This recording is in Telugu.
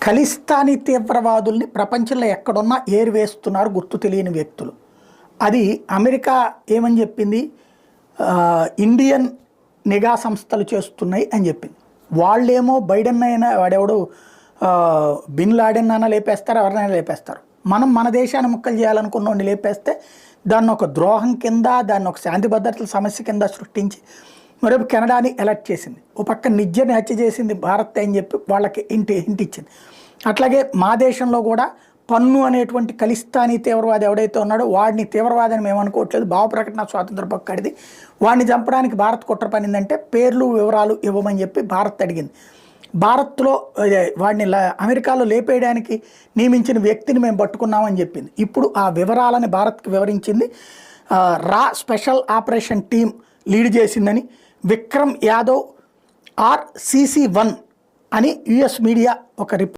ఖలిస్తానీ తీవ్రవాదుల్ని ప్రపంచంలో ఎక్కడున్నా ఏరివేస్తున్నారు గుర్తు తెలియని వ్యక్తులు. అది అమెరికా ఏమని చెప్పింది, ఇండియన్ నిఘా సంస్థలు చేస్తున్నాయి అని చెప్పింది. వాళ్ళేమో బైడెన్ అయినా వాడెవడు బిన్ లాడెన్ అయినా లేపేస్తారు, ఎవరినైనా లేపేస్తారు. మనం మన దేశాన్ని ముక్కలు చేయాలనుకున్నోడిని లేపేస్తే దాన్ని ఒక ద్రోహం కింద, దాన్ని ఒక శాంతి భద్రతల సమస్య కింద సృష్టించి మరొక కెనడాని ఎలర్ట్ చేసింది. ఓ పక్క నిజ్జని హత్య చేసింది భారత్ అని చెప్పి వాళ్ళకి హింట్ ఇచ్చింది. అట్లాగే మా దేశంలో కూడా పన్ను అనేటువంటి ఖలిస్తానీ తీవ్రవాది ఎవడైతే ఉన్నాడో వాడిని తీవ్రవాదని మేము అనుకోవట్లేదు, భావ ప్రకటన స్వాతంత్ర పక్కడిది. వాడిని చంపడానికి భారత్ కుట్ర పనిందంటే పేర్లు వివరాలు ఇవ్వమని చెప్పి భారత్ అడిగింది. భారత్లో వాడిని అమెరికాలో లేపేయడానికి నియమించిన వ్యక్తిని మేము పట్టుకున్నామని చెప్పింది. ఇప్పుడు ఆ వివరాలని భారత్కి వివరించింది. రా స్పెషల్ ఆపరేషన్ టీం లీడ్ చేసిందని, విక్రమ్ యాదవ్ RCC-1 అని యుఎస్ మీడియా ఒక రిపోర్ట్